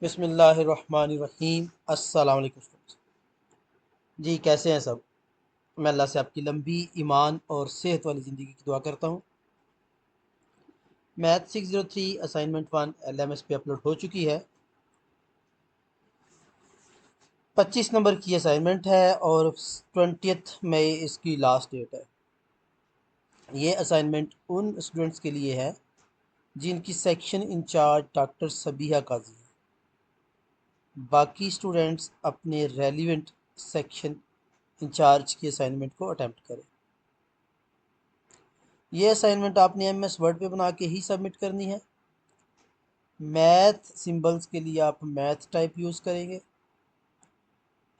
बिस्मिल्लाहिर्रहमानिर्रहीम। अस्सलाम वालेकुम स्टूडेंट्स। जी कैसे हैं सब। मैं अल्लाह से आपकी लंबी ईमान और सेहत वाली ज़िंदगी की दुआ करता हूँ। मैथ 603 असाइनमेंट 1 LMS पे अपलोड हो चुकी है। 25 नंबर की असाइनमेंट है और 20 मई इसकी लास्ट डेट है। ये असाइनमेंट उन स्टूडेंट्स के लिए है जिनकी सेक्शन इंचार्ज डॉक्टर सबीहा काजी है। बाकी स्टूडेंट्स अपने रेलिवेंट सेक्शन इंचार्ज की असाइनमेंट को अटेम्प्ट करें। ये असाइनमेंट आपने MS वर्ड पे बना के ही सबमिट करनी है। मैथ सिंबल्स के लिए आप मैथ टाइप यूज़ करेंगे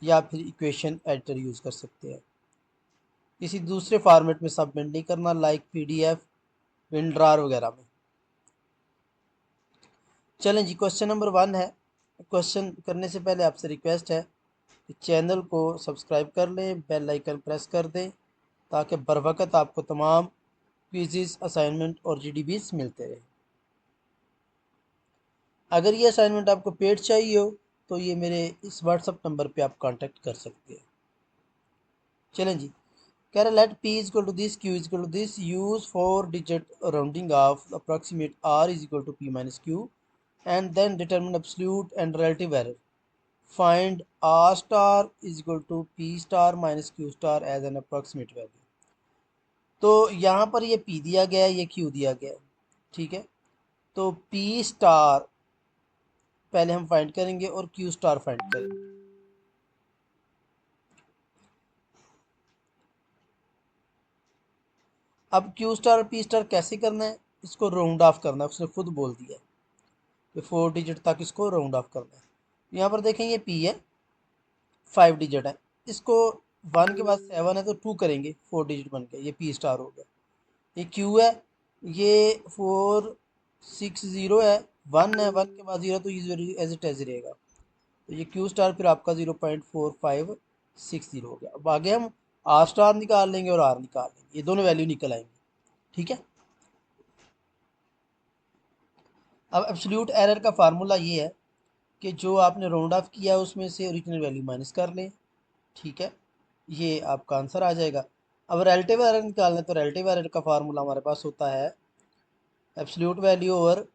या फिर इक्वेशन एडिटर यूज़ कर सकते हैं। किसी दूसरे फॉर्मेट में सबमिट नहीं करना, लाइक PDF, विंड्रार वगैरह में। चलें जी, क्वेश्चन नंबर 1 है। क्वेश्चन करने से पहले आपसे रिक्वेस्ट है कि चैनल को सब्सक्राइब कर लें, बेल आइकन प्रेस कर दें ताकि बर वक्त आपको तमाम क्विज़, असाइनमेंट और GDBs मिलते रहें। अगर ये असाइनमेंट आपको पेड चाहिए हो तो ये मेरे इस व्हाट्सअप नंबर पे आप कांटेक्ट कर सकते हैं। चलें जी, कह रहे let P is equal to this, Q is equal to this, use 4 digit rounding off approximate R is equal to P minus Q and then determine absolute and relative error, find R star is equal to P star minus Q star as an approximate value. तो यहाँ पर ये P दिया गया है, ये Q दिया गया है, ठीक है। तो P स्टार पहले हम फाइंड करेंगे और Q स्टार फाइंड करेंगे। अब Q स्टार और P स्टार कैसे करना है, इसको राउंड ऑफ करना है, उसने खुद बोल दिया है कि 4 डिजिट तक इसको राउंड ऑफ करना है। यहाँ पर देखें ये P है, 5 डिजिट है, इसको 1 के बाद 7 है तो 2 करेंगे, 4 डिजिट बन गया, ये P स्टार हो गया। ये Q है, ये 460 है, 1 है, 1 के बाद 0 तो ये एज इट एज रहेगा, तो ये Q स्टार फिर आपका 0.4560 हो गया। अब आगे हम R स्टार निकाल लेंगे और R निकाल लेंगे, ये दोनों वैल्यू निकल आएंगी, ठीक है। अब एब्सोल्यूट एरर का फार्मूला ये है कि जो आपने राउंड ऑफ किया है उसमें से ओरिजिनल वैल्यू माइनस कर लें, ठीक है, ये आपका आंसर आ जाएगा। अब रिलेटिव एरर निकालना है तो रिलेटिव एरर का फार्मूला हमारे पास होता है एब्सोल्यूट वैल्यू ओवर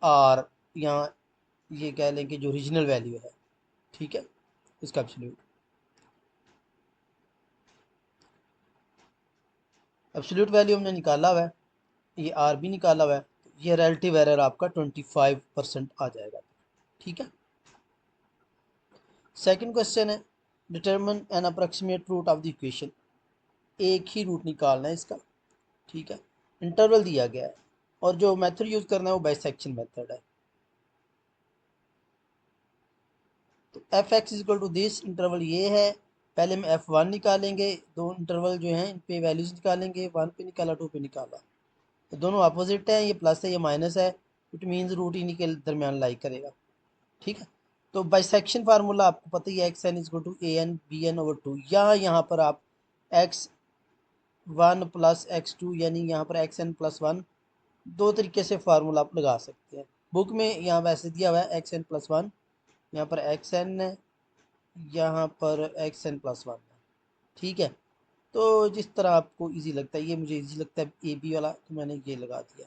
आर, यहाँ ये कह लें कि जो ओरिजिनल वैल्यू है, ठीक है, इसका एब्सोल्यूट वैल्यू हमने निकाला हुआ है, ये आर भी निकाला हुआ है, ये रिलेटिव एरर आपका 25% आ जाएगा, ठीक है। सेकंड क्वेश्चन है determine an approximate root of the equation, एक ही रूट निकालना है इसका, ठीक है। इंटरवल दिया गया है और जो मेथड यूज़ करना है वो बाइसेक्शन मेथड है। तो F X is equal to this, interval ये है, पहले हम F1 निकालेंगे, दो इंटरवल जो हैं इन पे वैल्यूज निकालेंगे, 1 पे निकाला, 2 पे निकाला, तो दोनों अपोजिट है, ये प्लस है ये माइनस है, इट मीन्स रूट इन्हीं के दरमियान लाई करेगा, ठीक है। तो बाइसेक्शन फार्मूला आपको पता ही है, X N is equal to A N B N over 2, या यहाँ पर आप x1 प्लस x2 यानी यहाँ पर xn+1, दो तरीके से फार्मूला आप लगा सकते हैं। बुक में यहाँ वैसे दिया हुआ है xn+1, यहाँ पर xn है, यहाँ पर xn+1 है, ठीक है। तो जिस तरह आपको इजी लगता है, ये मुझे इजी लगता है ए बी वाला, तो मैंने ये लगा दिया।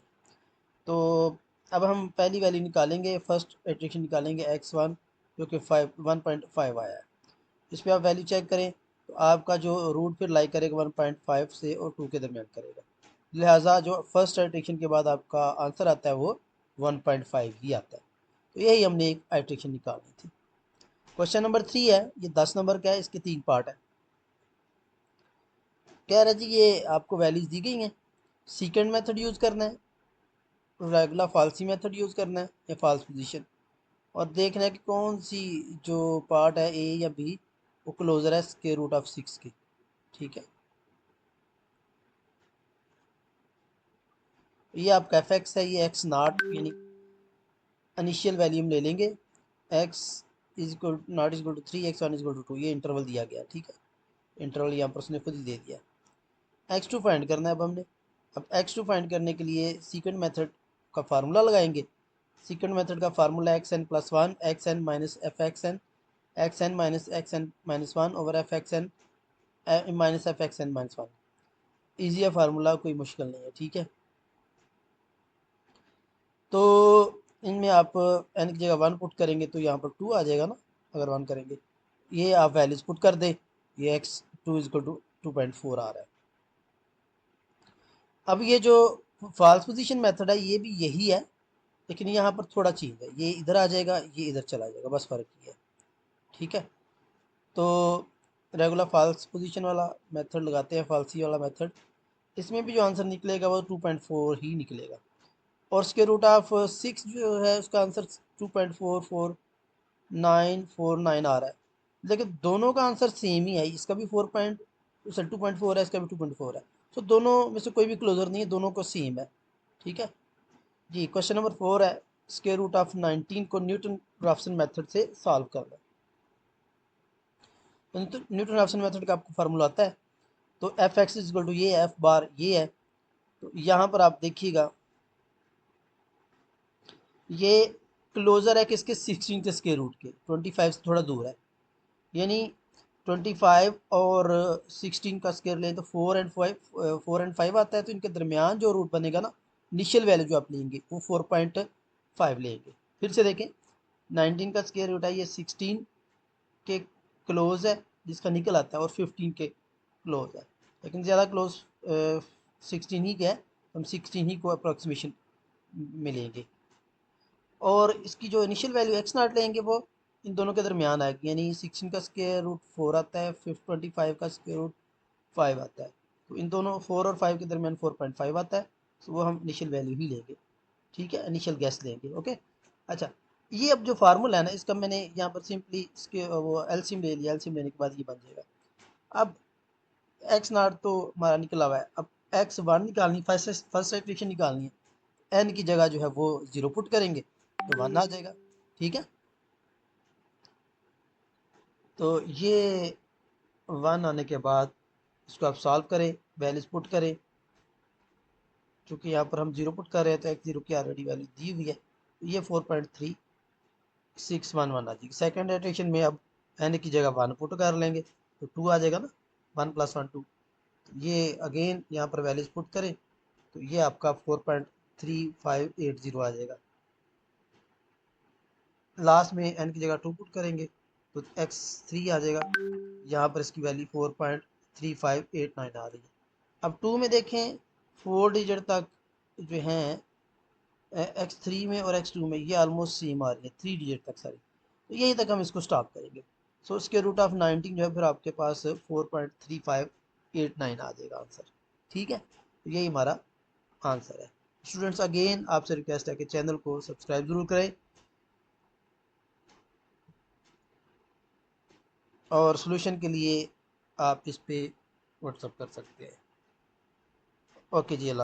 तो अब हम पहली वैल्यू निकालेंगे, फर्स्ट एट्रिशन निकालेंगे x1 जो कि 1.5 आया है। इस पर आप वैल्यू चेक करें तो आपका जो रूट फिर लाई करेगा 1.5 से और 2 के दरमियान करेगा, लिहाजा जो फर्स्ट एट्रिशन के बाद आपका आंसर आता है वो 1.5 ही आता है। तो यही हमने एक एट्रिशन निकालनी थी। क्वेश्चन नंबर 3 है, ये 10 नंबर का है, इसके 3 पार्ट है। कह रहा जी ये आपको वैल्यूज दी गई हैं, सीकेंड मेथड यूज़ करना है, रेगुलर फाल्सी मेथड यूज़ करना है या फाल्स पोजीशन, और देखना है कि कौन सी जो पार्ट है ए या बी वो क्लोजर है स्क्वायर रूट ऑफ 6 के, ठीक है। ये आपका एफ एक्स है, ये एक्स नाट यानी इनिशियल वैल्यू हम ले लेंगे, X is equal not is equal to 3, x1 is equal to 2, ये इंटरवल दिया गया, ठीक है। इंटरवल यहाँ पर उसने खुद ही दे दिया। x2 फाइंड करना है अब हमने। अब x2 फाइंड करने के लिए सीकेंड मेथड का फार्मूला लगाएंगे, सेकंड मेथड का formula X N plus one X N minus F X N minus X N minus one over F X N minus F X N minus one. Easy है formula, कोई मुश्किल नहीं है, ठीक है। तो इनमें आप एन की जगह वन पुट करेंगे तो यहाँ पर टू आ जाएगा ना, अगर वन करेंगे। ये आप वैल्यूज पुट कर दे, ये एक्स टू इज टू 2.4 आ रहा है। अब ये जो फॉल्स पोजीशन मेथड है ये भी यही है, लेकिन यहाँ पर थोड़ा चेंज है, ये इधर आ जाएगा, ये इधर चला जाएगा, बस फ़र्क ये है, ठीक है। तो रेगुलर फॉल्स पोजीशन वाला मेथड लगाते हैं, फॉल्सी वाला मेथड। इसमें भी जो आंसर निकलेगा वो 2.4 ही निकलेगा। और स्क्वायर रूट ऑफ 6 जो है उसका आंसर 2.444949 आ रहा है, लेकिन दोनों का आंसर सेम ही है, इसका भी 2.4 है, इसका भी 2.4 है। तो दोनों में से कोई भी क्लोजर नहीं है, दोनों को सेम है, ठीक है जी। क्वेश्चन नंबर 4 है, स्क्वायर रूट ऑफ 19 को न्यूटन राफसन मेथड से सॉल्व करना है। तो न्यूटन राफसन मेथड का आपको फार्मूला आता है, तो F X is equal to ये, एफ बार ये है। तो यहाँ पर आप देखिएगा ये क्लोजर है किसके, 16 के स्क्वायर रूट के, 25 से थोड़ा दूर है, यानी 25 और 16 का स्क्वायर लें तो 4 एंड 5 आता है। तो इनके दरमियान जो रूट बनेगा ना, इनिशियल वैल्यू जो आप लेंगे वो 4.5 लेंगे। फिर से देखें, 19 का स्क्वायर रूट है, ये 16 के क्लोज है जिसका निकल आता है, और 15 के क्लोज है, लेकिन ज़्यादा क्लोज 16 ही के है, हम 16 ही को अप्रोक्सीमेशन में लेंगे। और इसकी जो इनिशियल वैल्यू एक्स नॉट लेंगे वो इन दोनों के दरमियान आएगी, यानी 16 का स्क्वायर रूट 4 आता है, 25 का स्क्वायर रूट 5 आता है। तो इन दोनों 4 और 5 के दरमियान 4.5 आता है, तो वो हम इनिशियल वैल्यू ही लेंगे, ठीक है, इनिशियल गैस लेंगे, ओके। अच्छा, ये अब जो फार्मूला है ना, इसका मैंने यहाँ पर सिंपली इसके वो एलसीएम ले लिया, एलसीएम लेने के बाद ये बन जाएगा। अब एक्स नॉट तो हमारा निकला हुआ है, अब एक्स वन निकालनी, फर्स्ट इक्वेशन निकालनी है। एन की जगह जो है वो 0 पुट करेंगे तो 1 आ जाएगा, ठीक है। तो ये 1 आने के बाद इसको आप सॉल्व करें, वैल्यूज पुट करें, क्योंकि यहाँ पर हम 0 पुट कर रहे हैं तो एक्स जीरो की ऑलरेडी वैल्यू दी हुई है, तो ये 4.3611 आ जाएगी। सेकेंड इटरेशन में अब एन की जगह 1 पुट कर लेंगे तो 2 आ जाएगा ना, 1 + 1 2। ये अगेन यहाँ पर वैल्यूज पुट करें तो ये आपका 4.3580 आ जाएगा। लास्ट में एन की जगह 2 पुट करेंगे तो एक्स 3 आ जाएगा, यहाँ पर इसकी वैल्यू 4.3589 आ रही है। अब 2 में देखें, 4 डिजिट तक जो हैं एक्स थ्री में और एक्स टू में ये ऑलमोस्ट सेम आ रही है, 3 डिजिट तक सारी, तो यहीं तक हम इसको स्टॉप करेंगे। सो इसके रूट ऑफ 19 जो है फिर आपके पास 4.3589 आ जाएगा आंसर, ठीक है। तो यही हमारा आंसर है। स्टूडेंट्स, अगेन आपसे रिक्वेस्ट है कि चैनल को सब्सक्राइब ज़रूर करें और सॉल्यूशन के लिए आप इस पे व्हाट्सअप कर सकते हैं। ओके जी, अल्लाह।